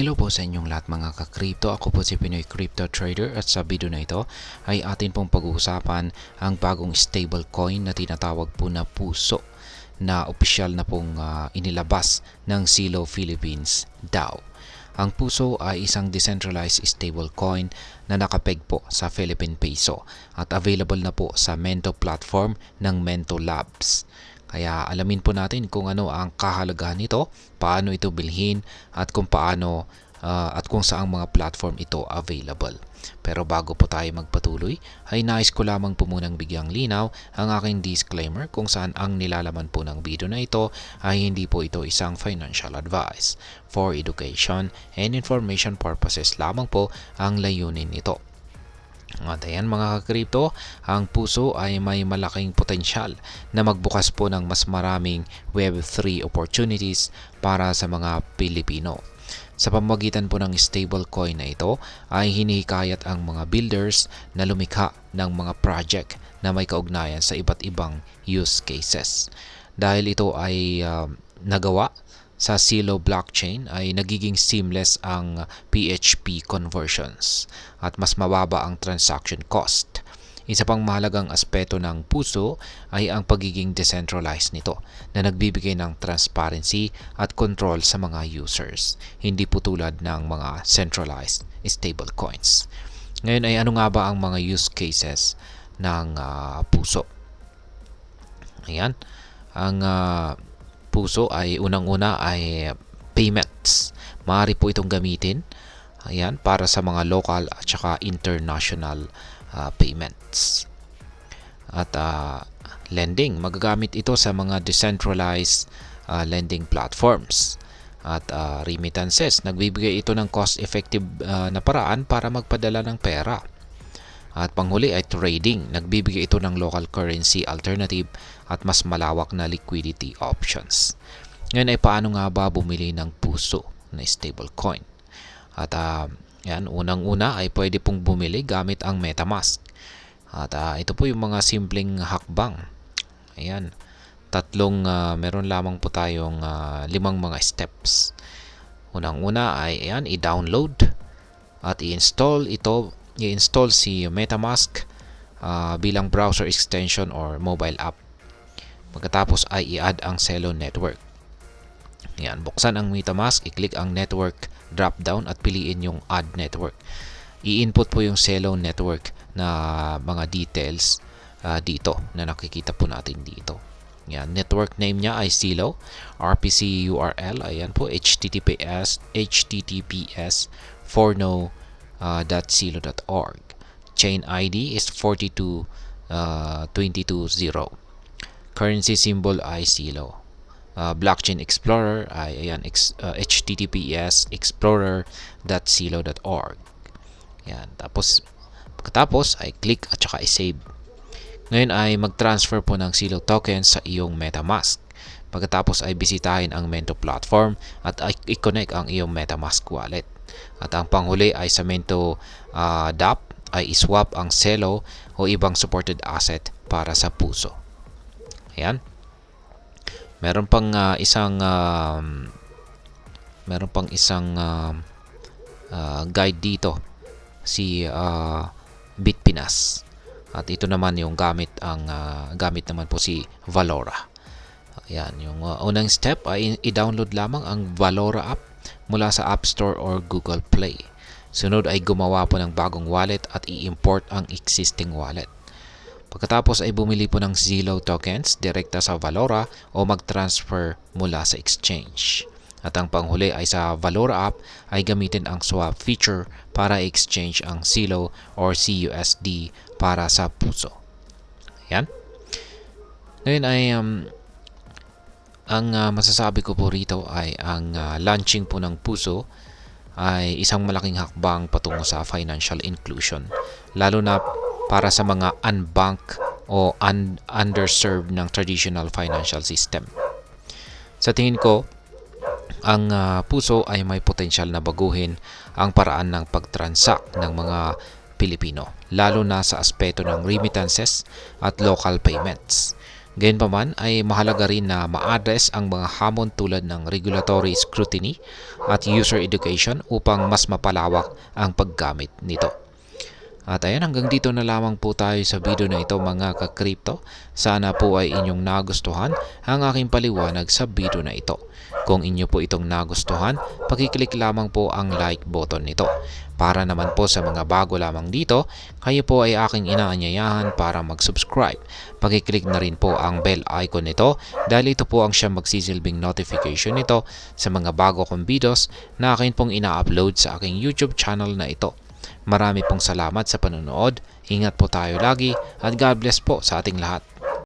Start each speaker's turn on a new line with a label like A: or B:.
A: Hello po sa inyong lahat mga ka-crypto. Ako po si Pinoy Crypto Trader at sa video na ito ay atin pong pag-uusapan ang bagong stablecoin na tinatawag po na Puso na opisyal na pong inilabas ng Zillow Philippines DAO. Ang Puso ay isang decentralized stablecoin na nakapeg po sa Philippine Peso at available na po sa Mento platform ng Mento Labs. Kaya alamin po natin kung ano ang kahalagahan nito, paano ito bilhin at kung paano at kung saang mga platform ito available. Pero bago po tayo magpatuloy, ay nais ko lamang po munang bigyang linaw ang aking disclaimer kung saan ang nilalaman po ng video na ito ay hindi po ito isang financial advice. For education and information purposes lamang po ang layunin nito. At ayan mga ka-crypto, ang Puso ay may malaking potensyal na magbukas po ng mas maraming Web3 opportunities para sa mga Pilipino. Sa pamamagitan po ng stablecoin na ito ay hinihikayat ang mga builders na lumikha ng mga project na may kaugnayan sa iba't ibang use cases. Dahil ito ay nagawa sa Zillow blockchain ay nagiging seamless ang PHP conversions at mas mababa ang transaction cost. Isa pang mahalagang aspeto ng Puso ay ang pagiging decentralized nito na nagbibigay ng transparency at control sa mga users, hindi po tulad ng mga centralized stablecoins. Ngayon ay ano nga ba ang mga use cases ng Puso? Ayan, ang Puso ay unang-una ay payments. Maaari po itong gamitin para sa mga local at saka international payments. At lending, magagamit ito sa mga decentralized lending platforms. At remittances, nagbibigay ito ng cost-effective na paraan para magpadala ng pera. At panghuli ay trading. Nagbibigay ito ng local currency alternative at mas malawak na liquidity options. Ngayon ay paano nga ba bumili ng Puso na stablecoin? At unang-una ay pwede pong bumili gamit ang MetaMask. At ito po yung mga simpleng hakbang. Ayan. Meron lamang po tayong 5 mga steps. Unang-una ay i-download at i-install si MetaMask bilang browser extension or mobile app. Pagkatapos ay i-add ang Celo network. Yan, buksan ang MetaMask, i-click ang network drop-down at piliin yung add network. I-input po yung Celo network na mga details dito na nakikita po natin dito. Yan, network name niya ay Celo, RPC URL, ayan po, https forno.celo.org. Chain ID is 42220. Currency symbol ay Celo. Blockchain Explorer ay https explorer.celo.org. Yan, pagkatapos ay click at saka i-save. Ngayon ay mag-transfer po ng Celo tokens sa iyong MetaMask. Pagkatapos ay bisitahin ang Mento platform at i-connect ang iyong MetaMask wallet. At ang panghuli ay sa Mento DApp ay iswap ang Celo o ibang supported asset para sa Puso. Ayan. Meron pang isang guide dito, si Bitpinas. At ito naman yung gamit naman po si Valora. Ayan, yung unang step ay i-download lamang ang Valora app mula sa App Store or Google Play. Sunod ay gumawa po ng bagong wallet at i-import ang existing wallet. Pagkatapos ay bumili po ng Zillow tokens direkta sa Valora o mag-transfer mula sa exchange. At ang panghuli ay sa Valora app ay gamitin ang swap feature para exchange ang Zillow or CUSD para sa Puso. Ayan. Ngayon ay ang masasabi ko po rito ay ang launching po ng Puso ay isang malaking hakbang patungo sa financial inclusion, lalo na para sa mga unbanked o underserved ng traditional financial system. Sa tingin ko, ang Puso ay may potensyal na baguhin ang paraan ng pag-transact ng mga Pilipino, lalo na sa aspeto ng remittances at local payments. Gayunpaman ay mahalaga rin na ma-address ang mga hamon tulad ng regulatory scrutiny at user education upang mas mapalawak ang paggamit nito. At ayan, hanggang dito na lamang po tayo sa video na ito mga ka-crypto. Sana po ay inyong nagustuhan ang aking paliwanag sa video na ito. Kung inyo po itong nagustuhan, pakiclick lamang po ang like button nito. Para naman po sa mga bago lamang dito, kayo po ay aking inaanyayahan para mag-subscribe. Pakiclick na rin po ang bell icon nito dahil ito po ang siyang magsisilbing notification nito sa mga bago kong videos na akin pong ina-upload sa aking YouTube channel na ito. Marami pong salamat sa panonood, ingat po tayo lagi at God bless po sa ating lahat.